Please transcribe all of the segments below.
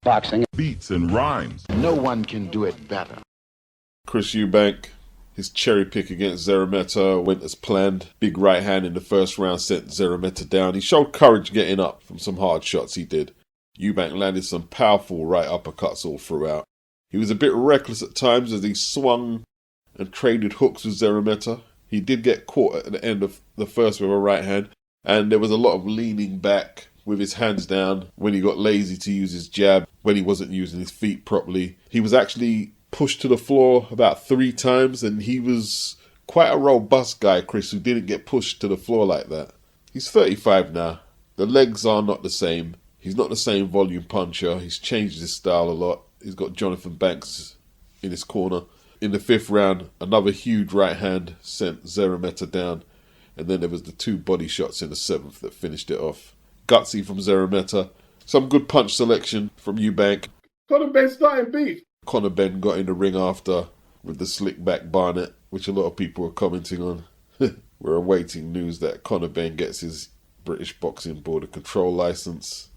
Boxing. Beats and rhymes. No one can do it better. Chris EUBANK, his cherry pick against SZEREMETA went as planned. Big right hand in the first round sent SZEREMETA down. He showed courage getting up from some hard shots he did. EUBANK landed some powerful right uppercuts all throughout. He was a bit reckless at times as he swung and traded hooks with SZEREMETA. He did get caught at the end of the first with a right hand, and there was a lot of leaning back with his hands down when he got lazy to use his jab, when he wasn't using his feet properly. He was actually pushed to the floor about 3 times, and he was quite a robust guy, Chris, who didn't get pushed to the floor like that. He's 35 now. The legs are not the same. He's not the same volume puncher. He's changed his style a lot. He's got Jonathan Banks in his corner. In the 5th round, another huge right hand sent SZEREMETA down, and then there was the 2 body shots in the 7th that finished it off. Gutsy from SZEREMETA. Some good punch selection from EUBANK. Conor Benn starting beef. Conor Benn got in the ring after with the slick back Barnett, which a lot of people are commenting on. We're awaiting news that Conor Benn gets his British Boxing Board of Control license.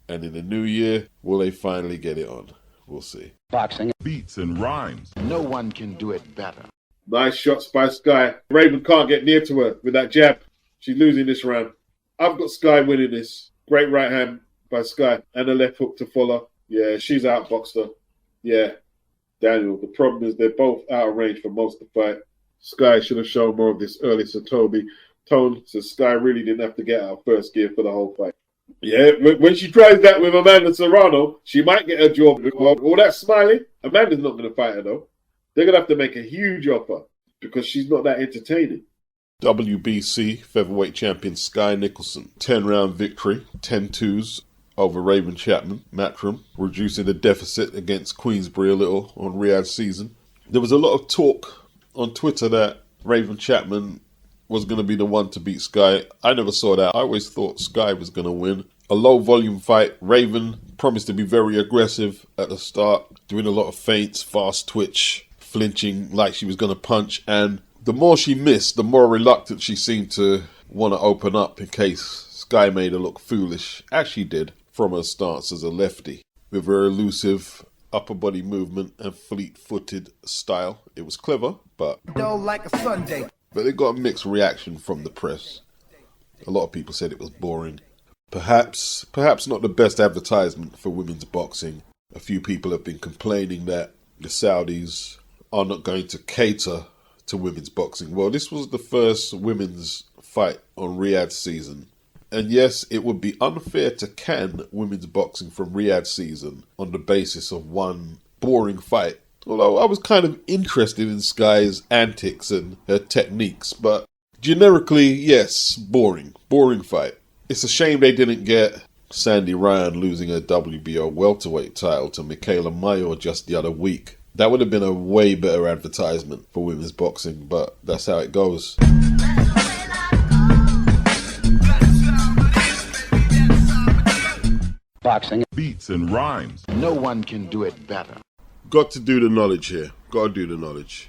And in the new year, will they finally get it on? We'll see. Boxing. Beats and rhymes. No one can do it better. Nice shots by Skye. Raven can't get near to her with that jab. She's losing this round. I've got Skye winning this. Great right hand by Skye. And a left hook to follow. Yeah, she's outboxed her. Yeah, Daniel. The problem is they're both out of range for most of the fight. Skye should have shown more of this early Toby tone, so Skye really didn't have to get out of first gear for the whole fight. Yeah, when she tries that with Amanda Serrano, she might get her jaw. All that smiling, Amanda's not going to fight her though. They're going to have to make a huge offer because she's not that entertaining. WBC featherweight champion Skye Nicholson, 10-round victory, 10-2s over Raven Chapman, Matchroom, reducing the deficit against Queensbury a little on RIYADH season. There was a lot of talk on Twitter that Raven Chapman was going to be the one to beat Skye. I never saw that. I always thought Skye was going to win. A low volume fight. Raven promised to be very aggressive at the start, doing a lot of feints, fast twitch, flinching like she was going to punch. And the more she missed, the more reluctant she seemed to want to open up in case Skye made her look foolish, as she did from her stance as a lefty. With her elusive upper body movement and fleet-footed style. It was clever, but like a Sunday. But it got a mixed reaction from the press. A lot of people said it was boring. Perhaps not the best advertisement for women's boxing. A few people have been complaining that the Saudis are not going to cater to women's boxing. Well, this was the first women's fight on RIYADH season. And yes, it would be unfair to can women's boxing from RIYADH season on the basis of one boring fight. Although I was kind of interested in Skye's antics and her techniques, but generically, yes, boring. Boring fight. It's a shame they didn't get Sandy Ryan losing her WBO welterweight title to Michaela Mayor just the other week. That would have been a way better advertisement for women's boxing, but that's how it goes. Boxing. Beats and rhymes. No one can do it better. Got to do the knowledge here. Got to do the knowledge.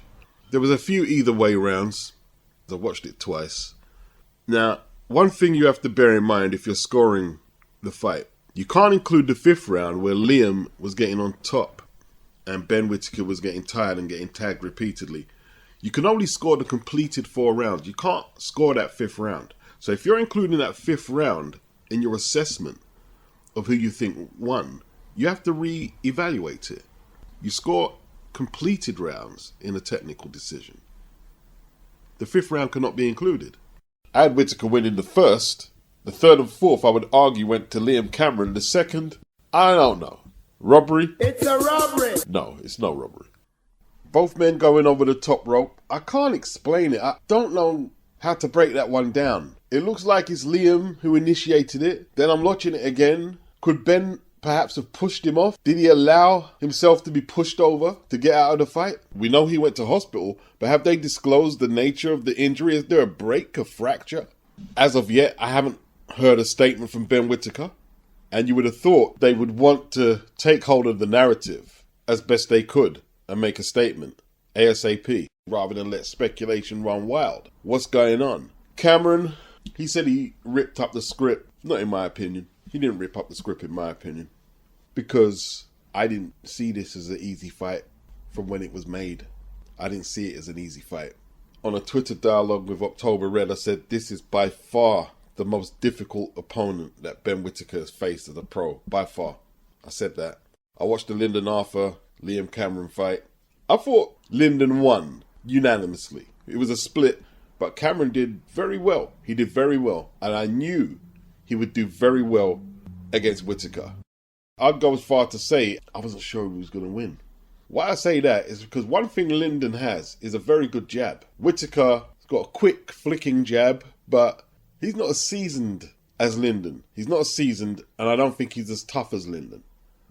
There was a few either way rounds. I watched it twice. Now, one thing you have to bear in mind if you're scoring the fight, you can't include the 5th round where Liam was getting on top and Ben Whittaker was getting tired and getting tagged repeatedly. You can only score the completed 4 rounds. You can't score that 5th round. So if you're including that 5th round in your assessment of who you think won, you have to re-evaluate it. You score completed rounds in a technical decision. The 5th round cannot be included. I had Whittaker winning the 1st. The 3rd and 4th, I would argue, went to Liam Cameron. The 2nd, I don't know. Robbery? It's a robbery. No, it's no robbery. Both men going over the top rope. I can't explain it. I don't know how to break that one down. It looks like it's Liam who initiated it. Then I'm watching it again. Could Ben perhaps have pushed him off? Did he allow himself to be pushed over to get out of the fight? We know he went to hospital, but have they disclosed the nature of the injury? Is there a break, a fracture? As of yet, I haven't heard a statement from Ben Whittaker. And you would have thought they would want to take hold of the narrative as best they could and make a statement ASAP rather than let speculation run wild. What's going on? Cameron, he said he ripped up the script. Not in my opinion. He didn't rip up the script in my opinion. because I didn't see this as an easy fight from when it was made. I didn't see it as an easy fight. On a Twitter dialogue with October Red, I said this is by far the most difficult opponent that Ben Whittaker has faced as a pro. By far. I said that. I watched the Lyndon Arthur, Liam Cameron fight. I thought Lyndon won unanimously. It was a split, but Cameron did very well. He did very well. And I knew he would do very well against Whittaker. I'd go as far to say I wasn't sure who was going to win. Why I say that is because one thing Lyndon has is a very good jab. Whittaker's got a quick flicking jab, but he's not as seasoned as Lyndon. He's not as seasoned, and I don't think he's as tough as Lyndon.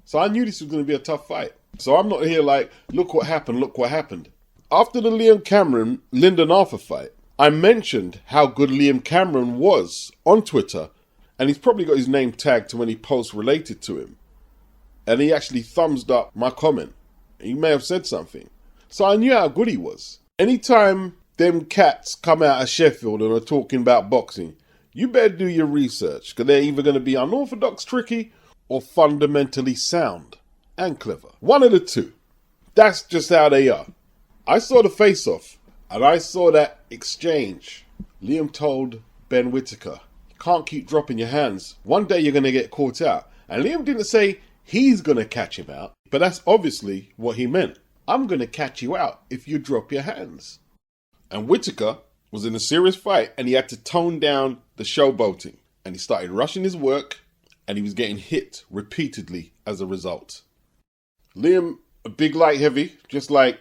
So I knew this was going to be a tough fight. So I'm not here like, look what happened, look what happened. After the Liam Cameron, Lyndon Arthur fight, I mentioned how good Liam Cameron was on Twitter, and he's probably got his name tagged to any posts related to him. And he actually thumbs up my comment. He may have said something. So I knew how good he was. Anytime them cats come out of Sheffield and are talking about boxing, you better do your research, because they're either going to be unorthodox tricky or fundamentally sound and clever. One of the two. That's just how they are. I saw the face-off, and I saw that exchange. Liam told Ben Whittaker, you can't keep dropping your hands. One day you're going to get caught out. And Liam didn't say he's going to catch him out, but that's obviously what he meant. I'm going to catch you out if you drop your hands. And Whittaker was in a serious fight, and he had to tone down the showboating. And he started rushing his work, and he was getting hit repeatedly as a result. Liam, a big light heavy, just like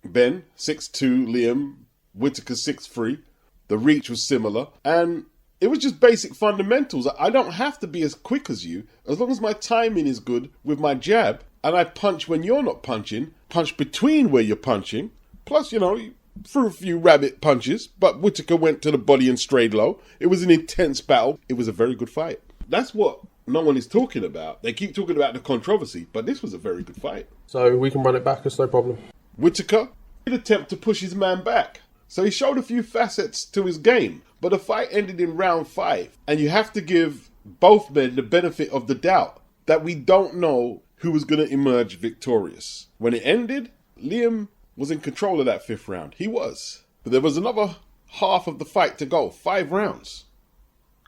Ben, 6'2", Liam, Whittaker 6'3". The reach was similar, and it was just basic fundamentals. I don't have to be as quick as you, as long as my timing is good with my jab, and I punch when you're not punching, punch between where you're punching. Plus, you threw a few rabbit punches, but Whittaker went to the body and strayed low. It was an intense battle. It was a very good fight. That's what no one is talking about. They keep talking about the controversy, but this was a very good fight. So we can run it back, it's no problem. Whittaker did attempt to push his man back. So he showed a few facets to his game, but the fight ended in round 5. And you have to give both men the benefit of the doubt that we don't know who was going to emerge victorious. When it ended, Liam was in control of that 5th round. He was. But there was another half of the fight to go. 5 rounds.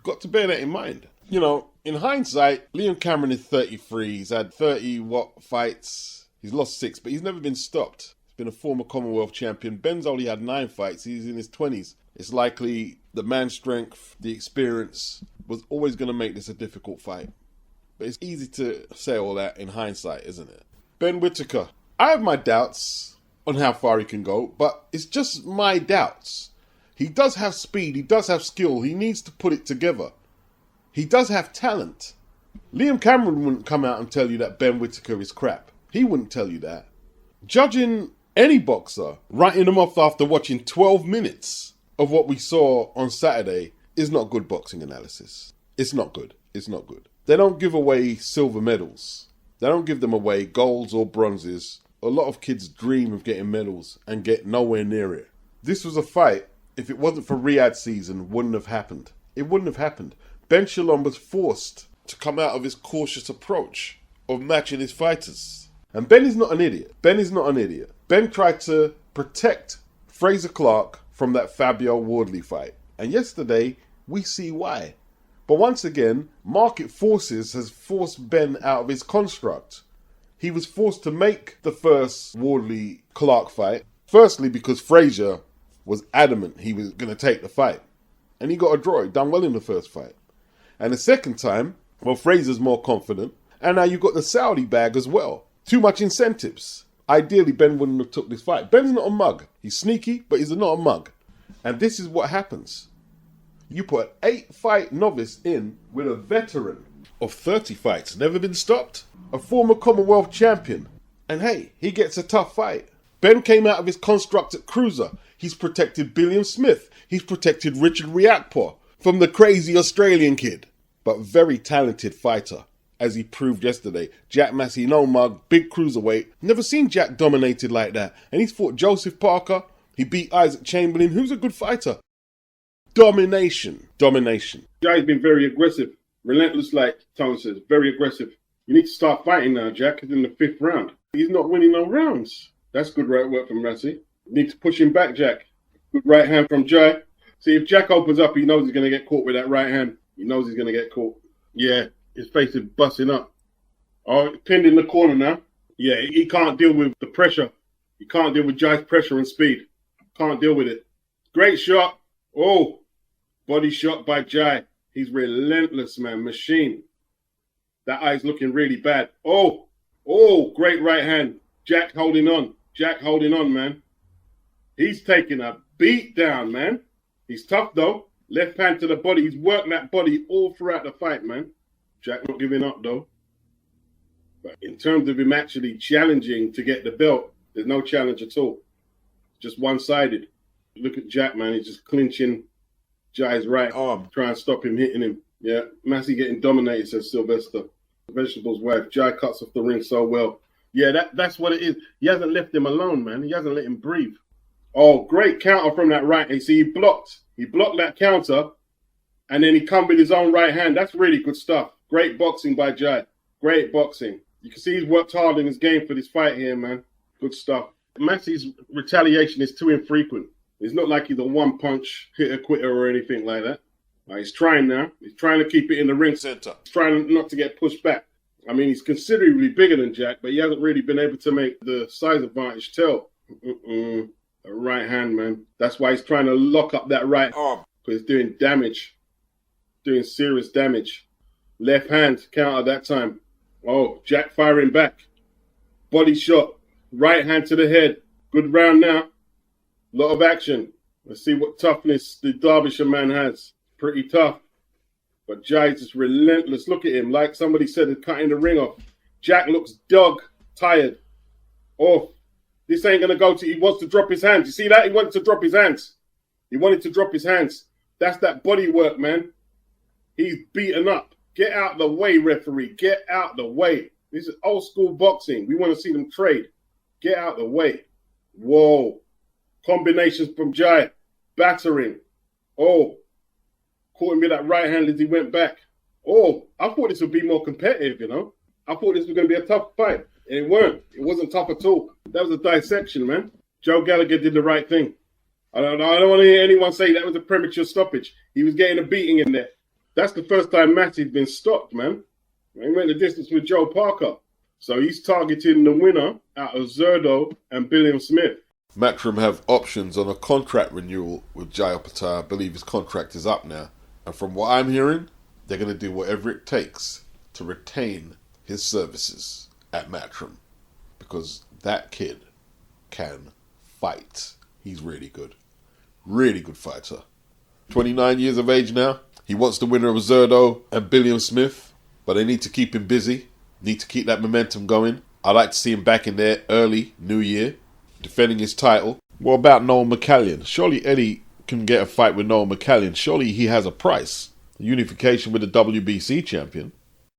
Got to bear that in mind. In hindsight, Liam Cameron is 33. He's had 30 fights. He's lost 6, but he's never been stopped. He's been a former Commonwealth champion. Ben's only had 9 fights. He's in his 20s. It's likely the man strength, the experience was always going to make this a difficult fight. But it's easy to say all that in hindsight, isn't it? Ben Whittaker. I have my doubts on how far he can go, but it's just my doubts. He does have speed. He does have skill. He needs to put it together. He does have talent. Liam Cameron wouldn't come out and tell you that Ben Whittaker is crap. He wouldn't tell you that. Judging any boxer, writing them off after watching 12 minutes of what we saw on Saturday is not good boxing analysis. It's not good. It's not good. They don't give away silver medals. They don't give them away golds or bronzes. A lot of kids dream of getting medals and get nowhere near it. This was a fight, if it wasn't for RIYADH season, wouldn't have happened. It wouldn't have happened. Ben Shalom was forced to come out of his cautious approach of matching his fighters. And Ben is not an idiot. Ben is not an idiot. Ben tried to protect FRAZER CLARKE from that FABIO Wardley fight. And yesterday, we see why. But once again, market forces has forced Ben out of his construct. He was forced to make the first Wardley-Clarke fight. Firstly, because Frazer was adamant he was going to take the fight. And he got a draw. He done well in the first fight. And the second time, well, Frazer's more confident. And now you've got the Saudi bag as well. Too much incentives. Ideally, Ben wouldn't have took this fight. Ben's not a mug. He's sneaky, but he's not a mug. And this is what happens. You put an 8-fight novice in with a veteran of 30 fights, never been stopped, a former Commonwealth champion. And hey, he gets a tough fight. Ben came out of his construct at cruiser. He's protected Billiam Smith. He's protected Richard Riakporhe from the crazy Australian kid. But very talented fighter, as he proved yesterday. Jack Massey, no mug, big cruiserweight. Never seen Jack dominated like that. And he's fought Joseph Parker. He beat Isaac Chamberlain, who's a good fighter. Domination. Domination. Guy's been very aggressive. Relentless, like Tone says. Very aggressive. You need to start fighting now, Jack. It's in the 5th round. He's not winning no rounds. That's good right work from Massey. You need to push him back, Jack. Good right hand from Jai. See, if Jack opens up, he knows he's going to get caught with that right hand. He knows he's going to get caught. Yeah, his face is busting up. Oh, pinned in the corner now. Yeah, he can't deal with the pressure. He can't deal with Jai's pressure and speed. Can't deal with it. Great shot. Oh, body shot by Jai. He's relentless, man. Machine. That eye's looking really bad. Oh, great right hand. Jack holding on. Jack holding on, man. He's taking a beat down, man. He's tough, though. Left hand to the body. He's worked that body all throughout the fight, man. Jack not giving up, though. But in terms of him actually challenging to get the belt, there's no challenge at all. Just one-sided. Look at Jack, man. He's just clinching Jai's right arm, trying to stop him hitting him. Yeah, Massey getting dominated, says Sylvester. Vegetables wife. Jai cuts off the ring so well. Yeah, that's what it is. He hasn't left him alone, man. He hasn't let him breathe. Oh, great counter from that right. You see, he blocked that counter, and then he come with his own right hand. That's really good stuff. Great boxing by Jai. Great boxing. You can see he's worked hard in his game for this fight here, man. Good stuff. Massey's retaliation is too infrequent. It's not like he's a one-punch hitter-quitter or anything like that. He's trying now. He's trying to keep it in the ring center. He's trying not to get pushed back. I mean, he's considerably bigger than Jack, but he hasn't really been able to make the size advantage tell. A right hand, man. That's why he's trying to lock up that right arm, because it's doing damage. Doing serious damage. Left hand counter that time. Oh, Jack firing back. Body shot. Right hand to the head. Good round now. Lot of action. Let's see what toughness the Derbyshire man has. Pretty tough. But Jai's just relentless. Look at him. Like somebody said, he's cutting the ring off. Jack looks dog tired. Oh, this ain't going to go to... He wants to drop his hands. You see that? He wanted to drop his hands. He wanted to drop his hands. That's that body work, man. He's beaten up. Get out the way, referee. Get out the way. This is old school boxing. We want to see them trade. Get out the way. Whoa. Combinations from Jai. Battering. Oh. Caught him with that right hand as he went back. Oh, I thought this would be more competitive, you know. I thought this was going to be a tough fight. And it weren't. It wasn't tough at all. That was a dissection, man. Joe Gallagher did the right thing. I don't want to hear anyone say that was a premature stoppage. He was getting a beating in there. That's the first time Massey's been stopped, man. He went the distance with Joe Parker. So he's targeting the winner out of Zerdo and Billiam Smith. Matchroom have options on a contract renewal with Jai OPETAIA. I believe his contract is up now. And from what I'm hearing, they're going to do whatever it takes to retain his services at Matchroom. Because that kid can fight. He's really good. Really good fighter. 29 years of age now. He wants the winner of Zerdo and Billiam Smith. But they need to keep him busy. Need to keep that momentum going. I'd like to see him back in there early, New Year, defending his title. What about Noel McCallion? Surely Eddie can get a fight with Noel McCallion. Surely he has a price. Unification with the WBC champion.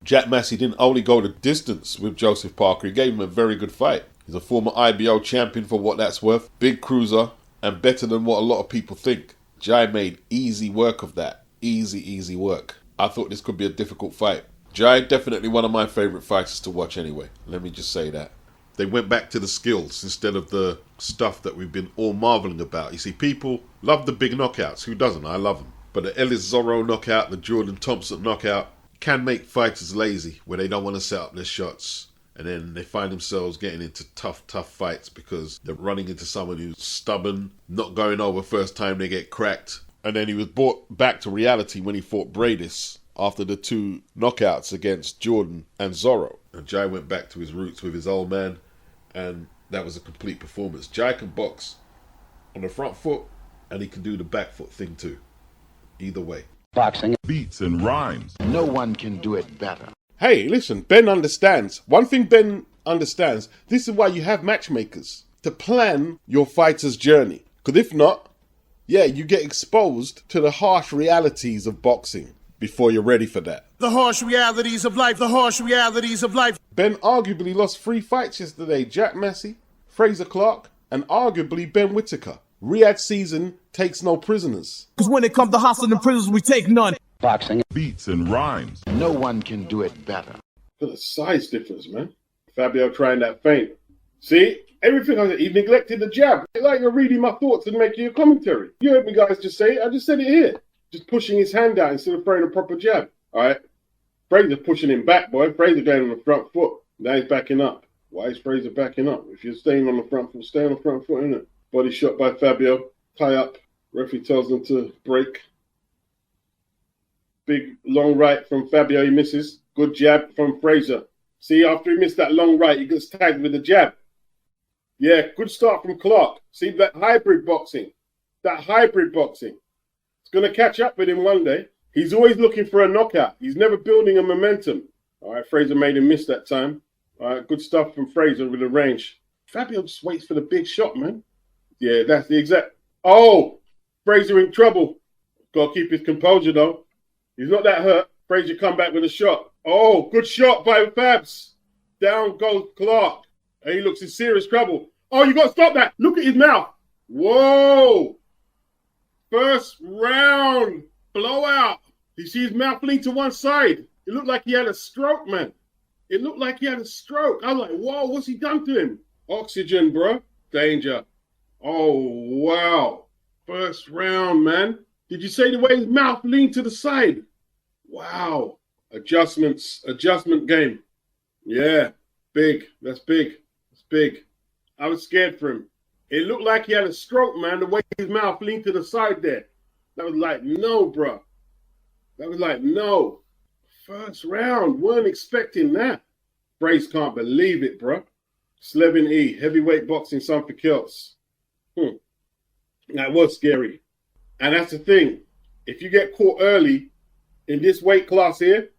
Jack Massey didn't only go the distance with Joseph Parker. He gave him a very good fight. He's a former IBO champion for what that's worth. Big cruiser and better than what a lot of people think. Jai made easy work of that. Easy work. I thought this could be a difficult fight. Jai, definitely one of my favourite fighters to watch anyway. Let me just say that. They went back to the skills instead of the stuff that we've been all marvelling about. You see, people love the big knockouts. Who doesn't? I love them. But the Ellis Zorro knockout, the Jordan Thompson knockout, can make fighters lazy where they don't want to set up their shots. And then they find themselves getting into tough fights because they're running into someone who's stubborn, not going over first time they get cracked. And then he was brought back to reality when he fought Bradis after the 2 knockouts against Jordan and Zorro. And Jai went back to his roots with his old man, and that was a complete performance. Jai can box on the front foot, and he can do the back foot thing too. Either way. Boxing. Beats and rhymes. No one can do it better. Hey, listen, Ben understands. One thing Ben understands, this is why you have matchmakers. To plan your fighter's journey. Because if not, yeah, you get exposed to the harsh realities of boxing before you're ready for that. The harsh realities of life, the harsh realities of life. Ben arguably lost 3 fights yesterday. Jack Massey, Frazer Clarke, and arguably Ben Whittaker. RIYADH season takes no prisoners. Because when it comes to hustling and prisoners, we take none. Boxing. Beats and rhymes. No one can do it better. Look at the size difference, man. Fabio trying that feint. See? Everything I said, he neglected the jab. It's like you're reading my thoughts and making a commentary. You heard me guys just say it. I just said it here. Just pushing his hand out instead of throwing a proper jab. All right? Frazer pushing him back, boy. Frazer going on the front foot. Now he's backing up. Why is Frazer backing up? If you're staying on the front foot, stay on the front foot, innit? Body shot by Fabio. Tie up. Referee tells them to break. Big long right from Fabio. He misses. Good jab from Frazer. See, after he missed that long right, he gets tagged with a jab. Yeah, good start from Clarke. See, that hybrid boxing. That hybrid boxing. It's going to catch up with him one day. He's always looking for a knockout. He's never building a momentum. All right, Frazer made him miss that time. All right, good stuff from Frazer with the range. Fabio just waits for the big shot, man. Yeah, that's the exact... Oh! Frazer in trouble. Got to keep his composure, though. He's not that hurt. Frazer come back with a shot. Oh, good shot by Fabs. Down goes Clarke. And he looks in serious trouble. Oh, you got to stop that. Look at his mouth. Whoa. First round. Blowout. You see his mouth lean to one side. It looked like he had a stroke, man. It looked like he had a stroke. I was like, whoa, what's he done to him? Oxygen, bro. Danger. Oh, wow. First round, man. Did you say the way his mouth leaned to the side? Wow. Adjustments. Adjustment game. Yeah. Big. That's big. That's big. I was scared for him. It looked like he had a stroke, man, the way his mouth leaned to the side there. That was like, no, bro. That was like, no. First round. Weren't expecting that. Brace can't believe it, bro. Slevin E. Heavyweight boxing, something else. That was scary. And that's the thing. If you get caught early in this weight class here,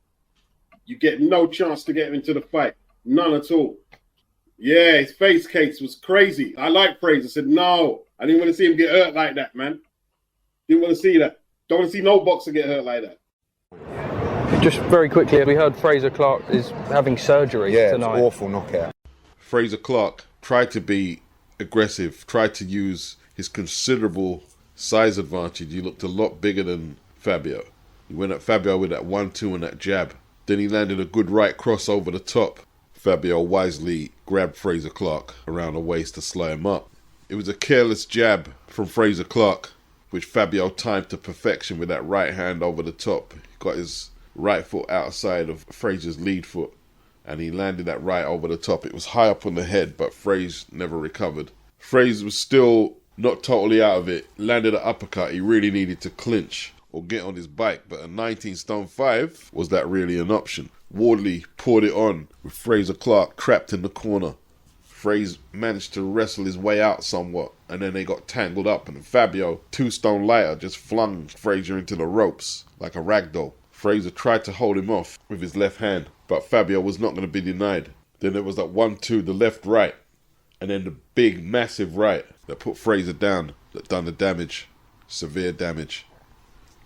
you get no chance to get into the fight. None at all. Yeah, his face case was crazy. I like Frazer. I said, no, I didn't want to see him get hurt like that, man. Didn't want to see that. Don't want to see no boxer get hurt like that. Just very quickly, we heard Frazer Clarke is having surgery tonight. Yeah, awful knockout. Frazer Clarke tried to be aggressive, tried to use his considerable size advantage. He looked a lot bigger than Fabio. He went at Fabio with that 1-2 and that jab. Then he landed a good right cross over the top. Fabio wisely grabbed Frazer Clarke around the waist to slow him up. It was a careless jab from Frazer Clarke, which Fabio timed to perfection with that right hand over the top. He got his right foot outside of Frazer's lead foot, and he landed that right over the top. It was high up on the head, but Frazer never recovered. Frazer was still not totally out of it. Landed an uppercut. He really needed to clinch or get on his bike, but at 19 stone 5, was that really an option? Wardley poured it on with Frazer Clarke trapped in the corner. Frazer managed to wrestle his way out somewhat, and then they got tangled up, and Fabio, 2 stone lighter, just flung Frazer into the ropes like a ragdoll. Frazer tried to hold him off with his left hand, but Fabio was not going to be denied. Then there was that 1-2, the left-right, and then the big, massive right that put Frazer down, that done the damage, severe damage.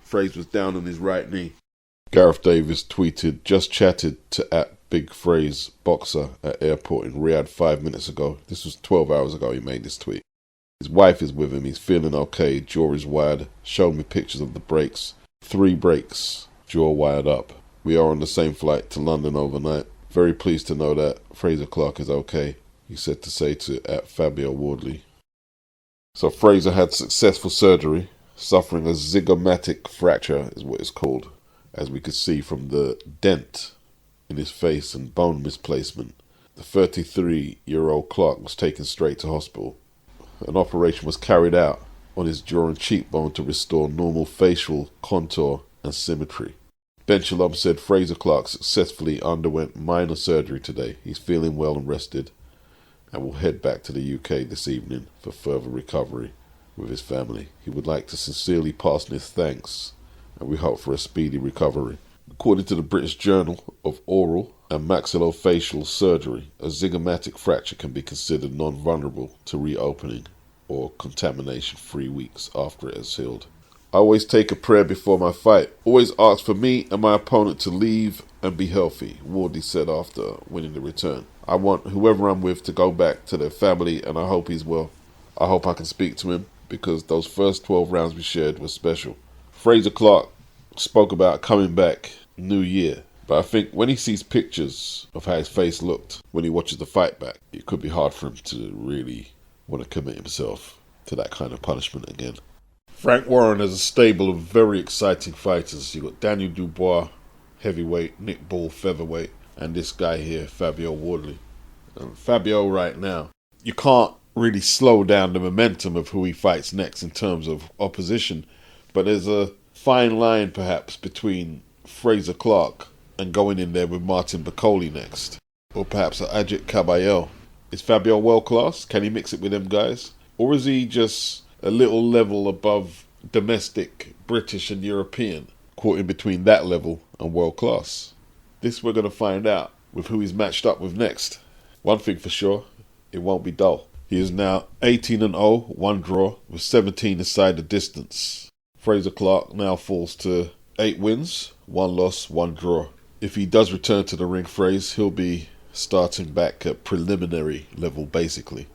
Frazer was down on his right knee. Gareth Davis tweeted, just chatted to @BigFraze Boxer at airport in Riyadh 5 minutes ago. This was 12 hours ago he made this tweet. His wife is with him. He's feeling okay. Jaw is wired. Showed me pictures of the breaks. 3 breaks. Jaw wired up. We are on the same flight to London overnight. Very pleased to know that Frazer Clarke is okay. He said to say to @Fabio Wardley. So Frazer had successful surgery, suffering a zygomatic fracture is what it's called, as we could see from the dent in his face and bone misplacement. The 33-year-old Clarke was taken straight to hospital. An operation was carried out on his jaw and cheekbone to restore normal facial contour and symmetry. Ben Shalom said Frazer Clarke successfully underwent minor surgery today. He's feeling well and rested, and will head back to the UK this evening for further recovery with his family. He would like to sincerely pass on his thanks, and we hope for a speedy recovery. According to the British Journal of Oral and Maxillofacial Surgery, a zygomatic fracture can be considered non-vulnerable to reopening or contamination 3 weeks after it has healed. I always take a prayer before my fight. Always ask for me and my opponent to leave and be healthy, Wardley said after winning the return. I want whoever I'm with to go back to their family, and I hope he's well. I hope I can speak to him, because those first 12 rounds we shared were special. Frazer Clarke spoke about coming back New Year. But I think when he sees pictures of how his face looked when he watches the fight back, it could be hard for him to really want to commit himself to that kind of punishment again. Frank Warren has a stable of very exciting fighters. You've got Daniel Dubois, heavyweight, Nick Ball, featherweight, and this guy here, Fabio Wardley. And Fabio right now, you can't really slow down the momentum of who he fights next in terms of opposition, but there's a fine line perhaps between Frazer Clarke and going in there with Martin Bakole next, or perhaps Ajit Caballel. Is Fabio world class? Can he mix it with them guys? Or is he just a little level above domestic, British and European, caught in between that level and world class? This we're going to find out with who he's matched up with next. One thing for sure, it won't be dull. He is now 18-0, 1 draw, with 17 aside the distance. Frazer Clarke now falls to 8 wins, 1 loss, 1 draw. If he does return to the ring, Fraze, he'll be starting back at preliminary level basically.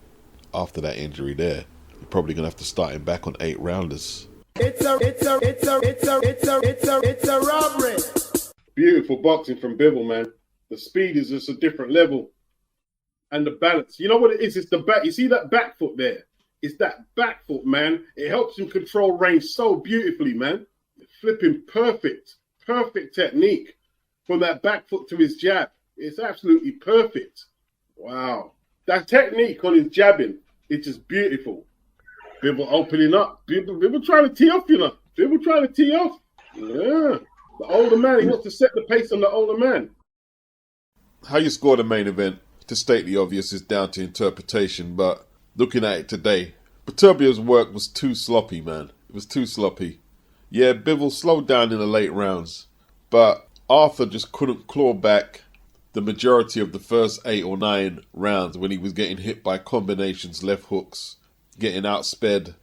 After that injury there, you're probably going to have to start him back on 8-rounders. It's a robbery. Beautiful boxing from Bivol, man. The speed is just a different level. And the balance. You know what it is? It's the back. You see that back foot there? It's that back foot, man. It helps him control range so beautifully, man. Flipping perfect. Perfect technique. From that back foot to his jab. It's absolutely perfect. Wow. That technique on his jabbing, it's just beautiful. Bivol opening up. Bivol trying to tee off, you know. Bivol trying to tee off. Yeah. The older man, he wants to set the pace on the older man. How you score the main event, to state the obvious, is down to interpretation, but looking at it today, Beterbiev's work was too sloppy, man. It was too sloppy. Yeah, Bivol slowed down in the late rounds, but Arthur just couldn't claw back the majority of the first 8 or 9 rounds when he was getting hit by combinations, left hooks, getting outsped,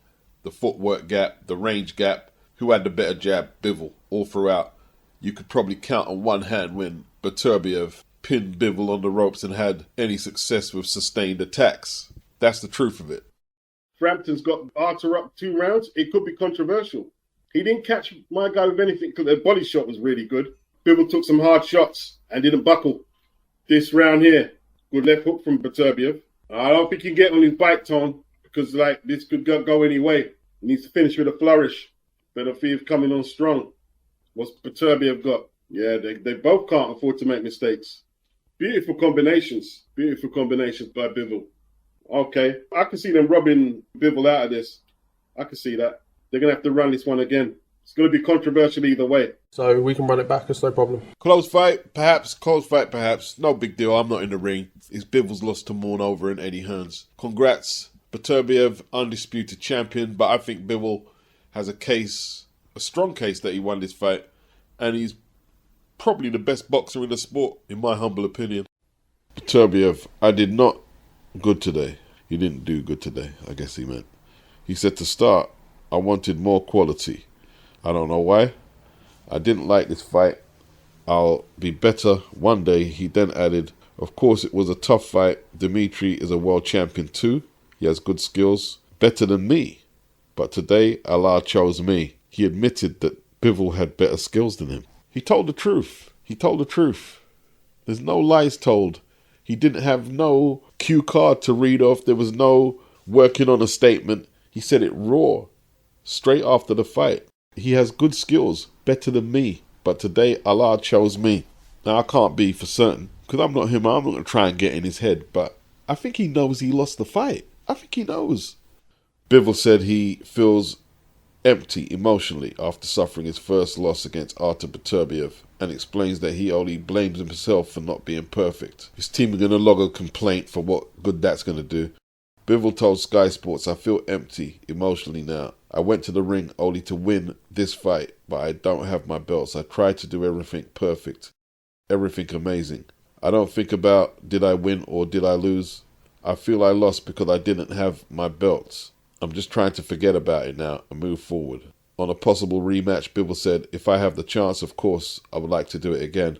the footwork gap, the range gap. Who had the better jab? Bivol, all throughout. You could probably count on one hand when Beterbiev pinned Bivol on the ropes and had any success with sustained attacks. That's the truth of it. Frampton's got Arthur up 2 rounds. It could be controversial. He didn't catch my guy with anything because the body shot was really good. Bivol took some hard shots and didn't buckle. This round here, good left hook from Beterbiev. I don't think he can get on his bike tone because this could go any way. He needs to finish with a flourish. Beterbiev coming on strong. What's Beterbiev got? Yeah, they both can't afford to make mistakes. Beautiful combinations by Bivol. Okay, I can see them robbing Bivol out of this. I can see that. They're going to have to run this one again. It's going to be controversial either way. So we can run it back, it's no problem. Close fight, perhaps. No big deal. I'm not in the ring. It's Bivol's loss to mourn over and Eddie Hearns. Congrats, Beterbiev, undisputed champion. But I think Bivol has a strong case that he won this fight. And he's probably the best boxer in the sport, in my humble opinion. Beterbiev, I did not good today. He didn't do good today, I guess he meant. He said to start, I wanted more quality. I don't know why. I didn't like this fight. I'll be better one day. He then added, of course it was a tough fight. Dimitry is a world champion too. He has good skills, better than me. But today Allah chose me. He admitted that Bivol had better skills than him. He told the truth. There's no lies told. He didn't have no cue card to read off. There was no working on a statement. He said it raw, straight after the fight. He has good skills, better than me. But today, Allah chose me. Now, I can't be for certain, because I'm not him. I'm not going to try and get in his head. But I think he knows he lost the fight. I think he knows. Bivol said he feels empty emotionally after suffering his first loss against Artur Beterbiev, and explains that he only blames himself for not being perfect. His team are going to log a complaint for what good that's going to do. Bivol told Sky Sports, I feel empty emotionally now. I went to the ring only to win this fight, but I don't have my belts. I tried to do everything perfect, everything amazing. I don't think about did I win or did I lose. I feel I lost because I didn't have my belts. I'm just trying to forget about it now and move forward. On a possible rematch, Bivol said, if I have the chance, of course, I would like to do it again.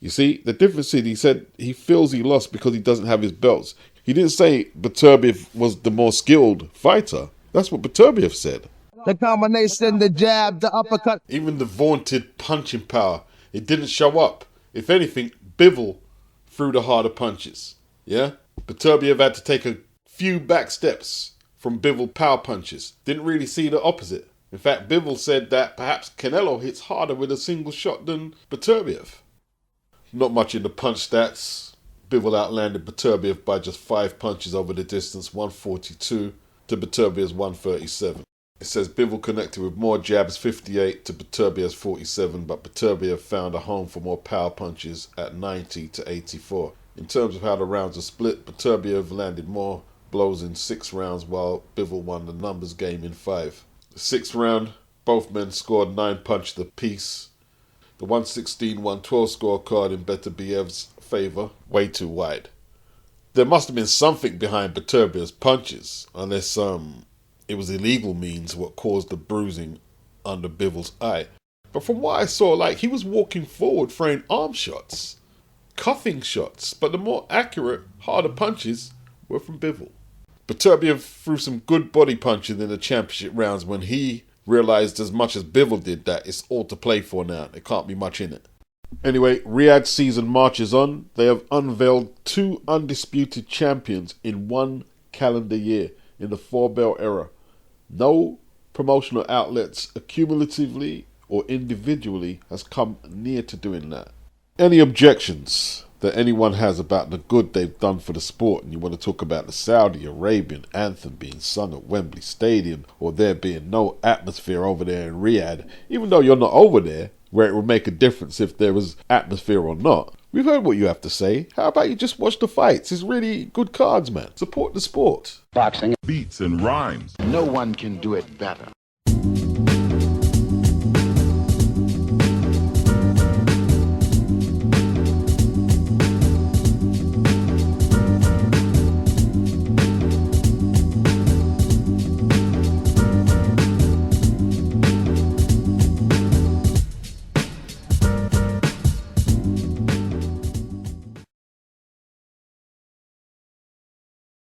You see, the difference is he said he feels he lost because he doesn't have his belts. He didn't say Beterbiev was the more skilled fighter. That's what Beterbiev said. The combination, the jab, the uppercut. Even the vaunted punching power, it didn't show up. If anything, Bivol threw the harder punches. Yeah? Beterbiev had to take a few back steps from Bivol power punches. Didn't really see the opposite. In fact, Bivol said that perhaps Canelo hits harder with a single shot than Beterbiev. Not much in the punch stats. Bivol outlanded Beterbiev by just 5 punches over the distance, 142 to Beterbiev's 137. It says Bivol connected with more jabs, 58 to Beterbiev's 47, but Beterbiev found a home for more power punches at 90 to 84. In terms of how the rounds are split, Beterbiev landed more blows in 6 rounds while Bivol won the numbers game in 5. The 6th round, both men scored 9 punches apiece. The 116-112 scorecard in Beterbiev's favour, way too wide. There must have been something behind Beterbiev's punches, unless it was illegal means what caused the bruising under Bivol's eye. But from what I saw, he was walking forward throwing arm shots, cuffing shots, but the more accurate, harder punches were from Bivol. Beterbiev threw some good body punching in the championship rounds when he realised as much as Bivol did that it's all to play for now. There can't be much in it. Anyway, Riyadh season marches on. They have unveiled 2 undisputed champions in 1 calendar year in the 4-belt era. No promotional outlets accumulatively or individually has come near to doing that. Any objections that anyone has about the good they've done for the sport, and you want to talk about the Saudi Arabian anthem being sung at Wembley Stadium, or there being no atmosphere over there in Riyadh, even though you're not over there, where it would make a difference if there was atmosphere or not. We've heard what you have to say. How about you just watch the fights? It's really good cards, man. Support the sport. Beats and rhymes. No one can do it better.